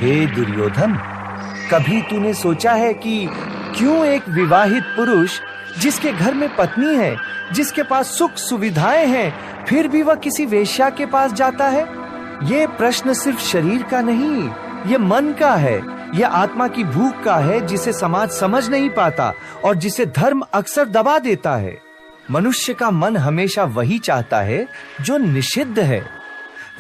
हे दुर्योधन, कभी तूने सोचा है कि क्यों एक विवाहित पुरुष जिसके घर में पत्नी है, जिसके पास सुख सुविधाएं हैं, फिर भी वह किसी वेश्या के पास जाता है? ये प्रश्न सिर्फ शरीर का नहीं, ये मन का है, ये आत्मा की भूख का है, जिसे समाज समझ नहीं पाता और जिसे धर्म अक्सर दबा देता है। मनुष्य का मन हमेशा वही चाहता है जो निषिद्ध है।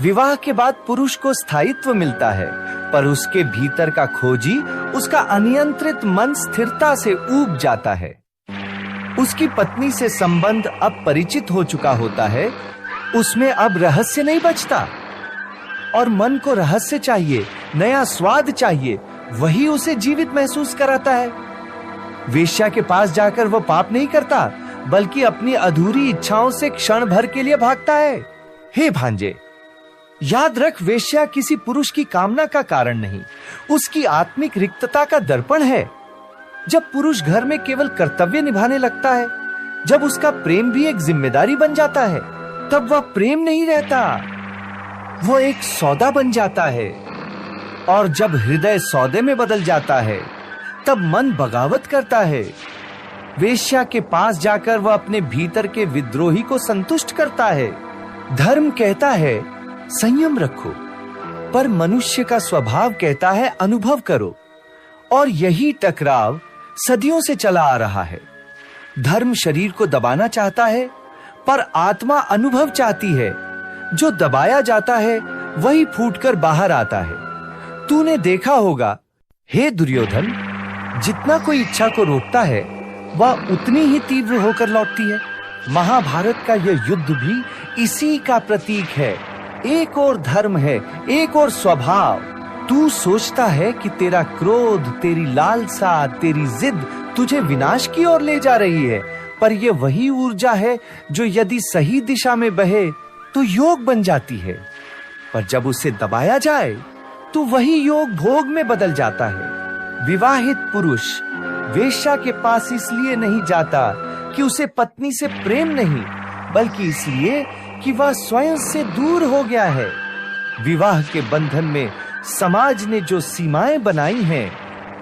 विवाह के बाद पुरुष को स्थायित्व मिलता है, पर उसके भीतर का खोजी, उसका अनियंत्रित मन स्थिरता से ऊब जाता है। उसकी पत्नी से संबंध अब परिचित हो चुका होता है, उसमें अब रहस्य नहीं बचता और मन को रहस्य चाहिए, नया स्वाद चाहिए, वही उसे जीवित महसूस कराता है। वेश्या के पास जाकर वह पाप नहीं करता, बल्कि अपनी अधूरी इच्छाओं से क्षण भर के लिए भागता है। हे भांजे, याद रख, वेश्या किसी पुरुष की कामना का कारण नहीं, उसकी आत्मिक रिक्तता का दर्पण है। जब पुरुष घर में केवल कर्तव्य निभाने लगता है, जब उसका प्रेम भी एक जिम्मेदारी बन जाता है, तब वह प्रेम नहीं रहता, वह एक सौदा बन जाता है। और जब हृदय सौदे में बदल जाता है, तब मन बगावत करता है। वेश्या के पास जाकर वह अपने भीतर के विद्रोही को संतुष्ट करता है। धर्म कहता है संयम रखो, पर मनुष्य का स्वभाव कहता है अनुभव करो। और यही टकराव सदियों से चला आ रहा है। धर्म शरीर को दबाना चाहता है, पर आत्मा अनुभव चाहती है। जो दबाया जाता है वही फूटकर बाहर आता है। तूने देखा होगा, हे दुर्योधन, जितना कोई इच्छा को रोकता है, वह उतनी ही तीव्र होकर लौटती है। महाभारत का यह युद्ध भी इसी का प्रतीक है। एक और धर्म है, एक और स्वभाव। तू सोचता है कि तेरा क्रोध, तेरी लालसा, तेरी जिद तुझे विनाश की ओर ले जा रही है, पर यह वही ऊर्जा है जो यदि सही दिशा में बहे तो योग बन जाती है, पर जब उसे दबाया जाए तो वही योग भोग में बदल जाता है। विवाहित पुरुष वेश्या के पास इसलिए नहीं जाता कि उसे पत्नी से प्रेम नहीं, बल्कि इसलिए कि वह स्वयं से दूर हो गया है। विवाह के बंधन में समाज ने जो सीमाएं बनाई हैं,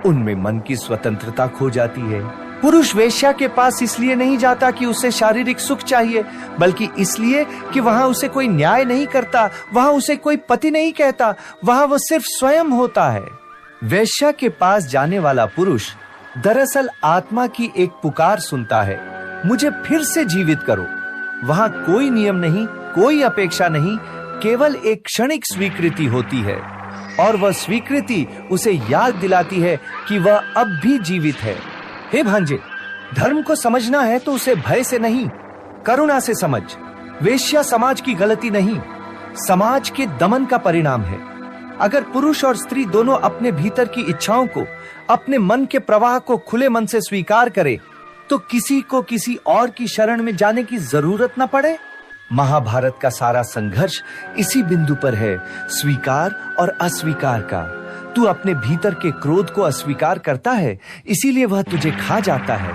उनमें मन की स्वतंत्रता खो जाती है। पुरुष वेश्या के पास इसलिए नहीं जाता कि उसे शारीरिक सुख चाहिए, बल्कि इसलिए कि वहां उसे कोई न्याय नहीं करता, वहां उसे कोई पति नहीं कहता, वहां वो सिर्फ स्वयं होता है। वेश्या के पास जाने वाला पुरुष दरअसल आत्मा की एक पुकार सुनता है, मुझे फिर से जीवित करो। वहां कोई नियम नहीं, कोई अपेक्षा नहीं, केवल एक क्षणिक स्वीकृति होती है, और वह स्वीकृति उसे याद दिलाती है कि वह अब भी जीवित है। हे भांजे, धर्म को समझना है तो उसे भय से नहीं, करुणा से समझ। वेश्या समाज की गलती नहीं, समाज के दमन का परिणाम है। अगर पुरुष और स्त्री दोनों अपने भीतर की इच्छाओं को, अपने मन के प्रवाह को खुले मन से स्वीकार करें, तो किसी को किसी और की शरण में जाने की जरूरत न पड़े। महाभारत का सारा संघर्ष इसी बिंदु पर है, स्वीकार और अस्वीकार का। तू अपने भीतर के क्रोध को अस्वीकार करता है, इसीलिए वह तुझे खा जाता है।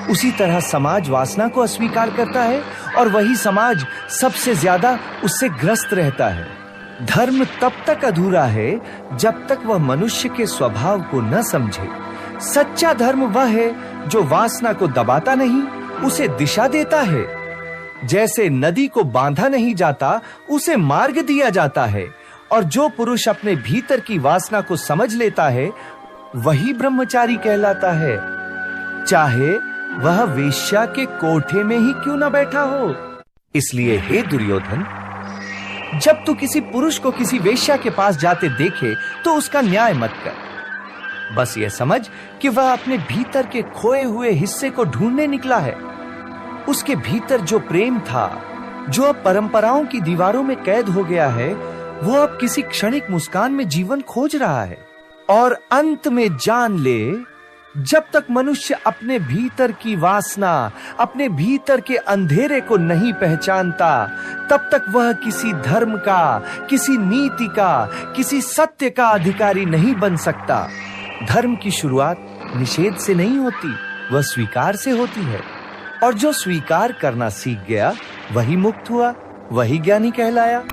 उसी तरह समाज वासना को अस्वीकार करता है, और वही समाज सबसे ज्यादा उससे ग्रस्त रहता है। धर्म तब तक अधूरा है जब तक वह मनुष्य के स्वभाव को न समझे। सच्चा धर्म वह है जो वासना को दबाता नहीं, उसे दिशा देता है। जैसे नदी को बांधा नहीं जाता, उसे मार्ग दिया जाता है। और जो पुरुष अपने भीतर की वासना को समझ लेता है, वही ब्रह्मचारी कहलाता है, चाहे वह वेश्या के कोठे में ही क्यों न बैठा हो। इसलिए हे दुर्योधन, जब तू किसी पुरुष को किसी वेश्या के पास जाते देखे तो उसका न्याय मत कर। बस यह समझ कि वह अपने भीतर के खोए हुए हिस्से को ढूंढने निकला है। उसके भीतर जो प्रेम था, जो अब परंपराओं की दीवारों में कैद हो गया है, वो अब किसी क्षणिक मुस्कान में जीवन खोज रहा है। और अंत में जान ले, जब तक मनुष्य अपने भीतर की वासना, अपने भीतर के अंधेरे को नहीं पहचानता, तब तक वह किसी धर्म का, किसी नीति का, किसी सत्य का अधिकारी नहीं बन सकता। धर्म की शुरुआत निषेध से नहीं होती, वह स्वीकार से होती है। और जो स्वीकार करना सीख गया, वही मुक्त हुआ, वही ज्ञानी कहलाया।